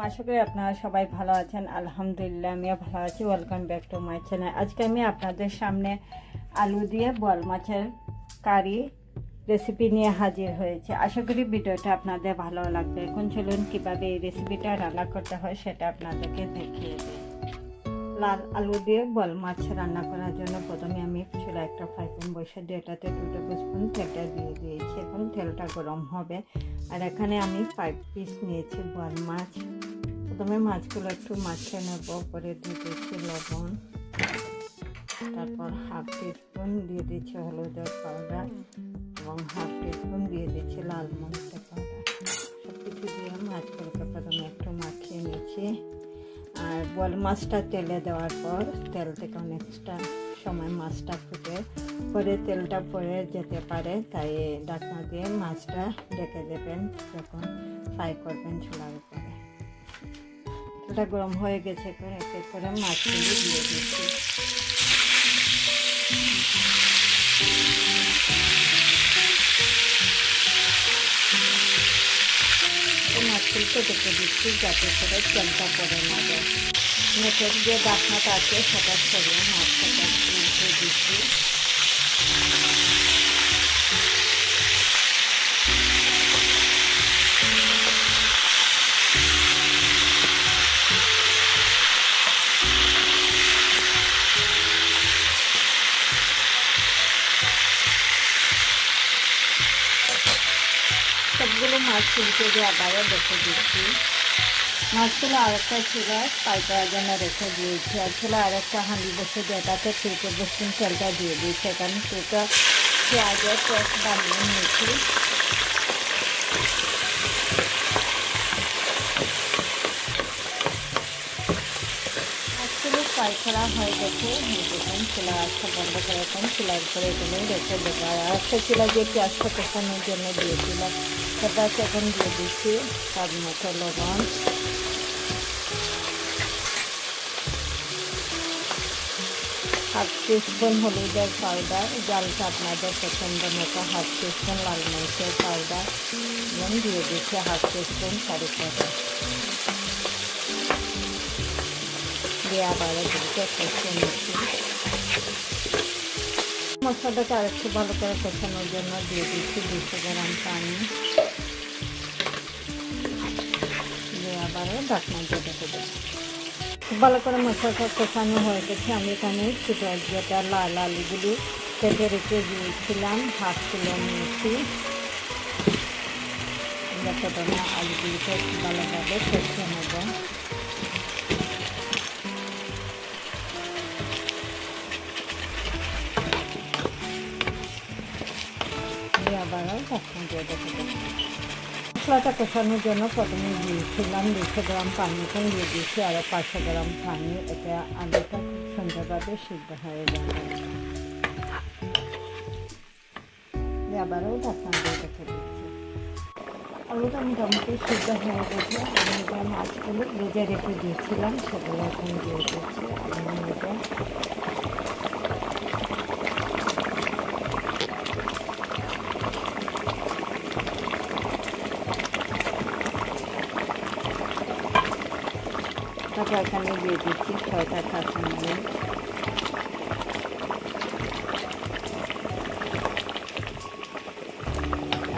আশা করি আপনারা সবাই ভালো আছেন। আলহামদুলিল্লাহ আমিও ভালো আছি। Welcome back to my channel. আজকে আমি আপনাদের সামনে আলু দিয়ে বোয়াল মাছের কারি রেসিপি নিয়ে হাজির হয়েছে। আশা করি ভিডিওটা আপনাদের ভালো লাগবে। এখন চলুন কীভাবে এই রেসিপিটা রান্না করতে হয় সেটা আপনাদেরকে দেখিয়ে দিই। লাল আলু দিয়ে বোয়াল মাছ রান্না করার জন্য প্রথমে আমি চুলা একটা ফ্রাই প্যান বসে দিয়ে এটাতে 2 টেবিল স্পুন তেলটা দিয়ে দিয়েছি। এখন তেলটা গরম হবে। আর এখানে আমি 5 পিস নিয়েছি বোয়াল মাছ। প্রথমে মাছগুলো একটু মাখিয়ে নেব, পরে দিয়ে দিচ্ছি লবণ, তারপর হাফ টিস্পুন দিয়ে দিচ্ছি হলুদের পাউডার এবং হাফ টিস্পুন দিয়ে দিচ্ছি লাল মরিচের পাউডার। সব কিছু দিয়ে মাছগুলোকে প্রথমে একটু মাখিয়ে নিচ্ছি। আর বোয়াল মাছটা তেলে দেওয়ার পর তেল থেকে অনেকটা সময় মাছটা ফুটে পরে তেলটা পড়ে যেতে পারে, তাই ঢাকনা দিয়ে মাছটা ঢেকে দেবেন যখন ফ্রাই করবেন চুলার উপরে। তেলটা গরম হয়ে গেছে, একে করে মাছগুলি দিয়ে দিচ্ছি। মাছগুলিকে ঢেকে দিচ্ছি যাতে করে তেলটা পড়ে না যায়। মেটের যে ঢাকনাটা আছে সেটা সরিয়ে মাছটাকে উল্টে দিচ্ছি। সবগুলো মাছ উল্টে দিয়ে আবারও রেখে দিচ্ছি। মাছগুলো আরেকটা চুলায় ফ্রাই করার জন্য রেখে দিয়েছি। আর চুলা আরেকটা হাঁড়ি বসে দিয়ে এটাতে 2 টেবিল স্পুন তেলটা দিয়ে দিয়েছি। এখানে 2টা পেঁয়াজের পেস্ট বানিয়ে নিয়েছি। মাছগুলো ফ্রাই করা হয়ে গেছে। দেখুন চুলা আঁচটা বন্ধ করে এখন চুলার উপরে এগুলো রেখে দেবো। আর একটা চুলা যে পেঁয়াজটা কষানোর জন্য দিয়েছিলাম সেটা এখন দিয়ে দিচ্ছি স্বাদ মতো লবণ, হাফ টিস্পুন হলুদের পাউডার, জালটা আপনাদের পছন্দ মতো হাফ টিস্পুন লাল মরিচের পাউডার এবং দিয়ে দিচ্ছি হাফ টিস্পুন কারি পাউডার দিয়ে আবারও দিকে কষিয়ে নিচ্ছি। মশলাটাকে আরেকটু ভালো করে কষানোর জন্য দিয়ে দিচ্ছি 200 গ্রাম পানি দিয়ে আবারও ঢাকনা দিয়ে ঢেকে দেবো। খুব ভালো করে মশলাটা কষানো হয়ে গেছে। আমি এখানে ছোটো যেটা লাল আলুগুলি কেটে রেখে দিয়েছিলাম হাফ কিলো নিয়েছি। প্রথমে আলুগুলিকে ভালোভাবে কষিয়ে নেব। আবারও ঢাকনা দিয়ে ঢেকে দেবো। মশলাটা কষানোর জন্য প্রথমে দিয়েছিলাম 200 গ্রাম পানি, এখন দিয়ে দিচ্ছি আরও 500 গ্রাম পানি। এতে আলুটা খুব সুন্দরভাবে সিদ্ধ হয়ে যাবে। আবারও ঢাকনা দিয়ে রেখে দিচ্ছি। আলুটা মোটামুটি সিদ্ধ হয়ে গেছে। আমি যে মাছগুলো ভেজে রেখে দিয়েছিলাম সেগুলো এখন দিয়ে দিচ্ছি। তারপর এখানে দিয়ে দিচ্ছি 6টা কাঁচামরিচ,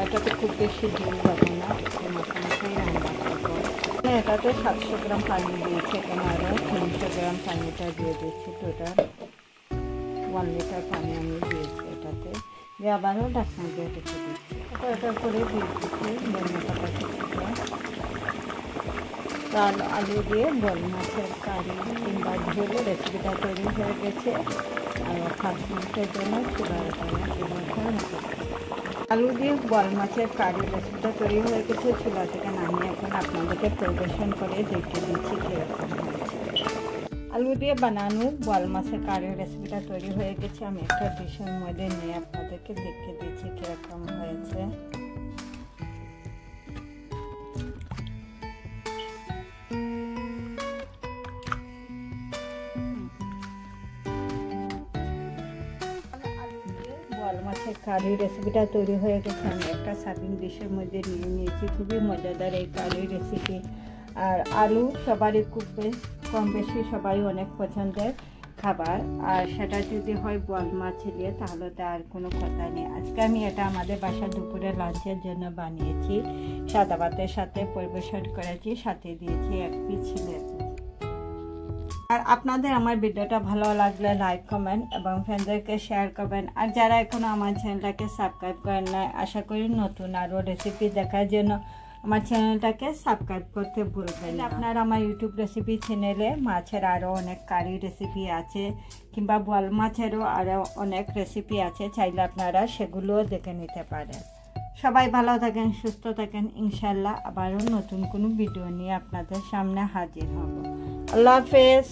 এটাতে খুব বেশি ঝোল হবে না, মাখামাখাই রান্না করবো। এটাতে 700 গ্রাম পানি দিয়েছি। এখানে আরও 300 গ্রাম পানিটা দিয়ে দিচ্ছি। টোটাল 1 লিটার পানি আমি দিয়েছি এটাতে দিয়ে আবারও ঢাকনা দিয়ে রেখে দিচ্ছি। এটার করে দিয়ে দিচ্ছি ধনে পাতা কুচিটা। আলু দিয়ে বোয়াল মাছের কারি কিংবা ঝোল রেসিপিটা তৈরি হয়ে গেছে। আর 5 মিনিটের জন্য চুলার উপরে আলু দিয়ে বোয়াল মাছের কারি রেসিপিটা তৈরি হয়ে গেছে। চুলা থেকে নামিয়ে এখন আপনাদেরকে পরিবেশন করে দেখতে দিচ্ছি কীরকম হয়েছে। আলু দিয়ে বানানো বোয়াল মাছের কারি রেসিপিটা তৈরি হয়ে গেছে। আমি একটা ডিশের মধ্যে নিয়ে আপনাদেরকে দেখতে দিচ্ছি কীরকম হয়েছে। বোয়াল মাছের কারি রেসিপিটা তৈরি হয়ে গেছে। আমি একটা সার্ভিং ডিশের মধ্যে নিয়ে নিয়েছি। খুবই মজাদার এই কারি রেসিপি। আর আলু সবারই খুব কম বেশি সবারই অনেক পছন্দের খাবার, আর সেটা যদি হয় বোয়াল মাছ দিয়ে তাহলে তো আর কোনো কথা নেই। আজকে আমি এটা আমাদের বাসার দুপুরে লাঞ্চের জন্য বানিয়েছি, সাদা ভাতের সাথে পরিবেশন করেছি, সাথে দিয়েছি 1 পিস লেবু। আর আপনাদের আমার ভিডিওটা ভালো লাগলে লাইক কমেন্ট এবং ফ্রেন্ডদেরকে শেয়ার করবেন। আর যারা এখনো আমার চ্যানেলটাকে সাবস্ক্রাইব করেন না, আশা করি নতুন আরও রেসিপি দেখার জন্য আমার চ্যানেলটাকে সাবস্ক্রাইব করতে ভুলবেন না। আপনারা আমার ইউটিউব রেসিপি চ্যানেলে মাছের আরও অনেক কারি রেসিপি আছে, কিংবা বোয়াল মাছেরও আরও অনেক রেসিপি আছে, চাইলে আপনারা সেগুলোও দেখে নিতে পারেন। সবাই ভালো থাকেন, সুস্থ থাকেন। ইনশাল্লাহ আবারও নতুন কোনো ভিডিও নিয়ে আপনাদের সামনে হাজির হব। আল্লাহ হাফেজ।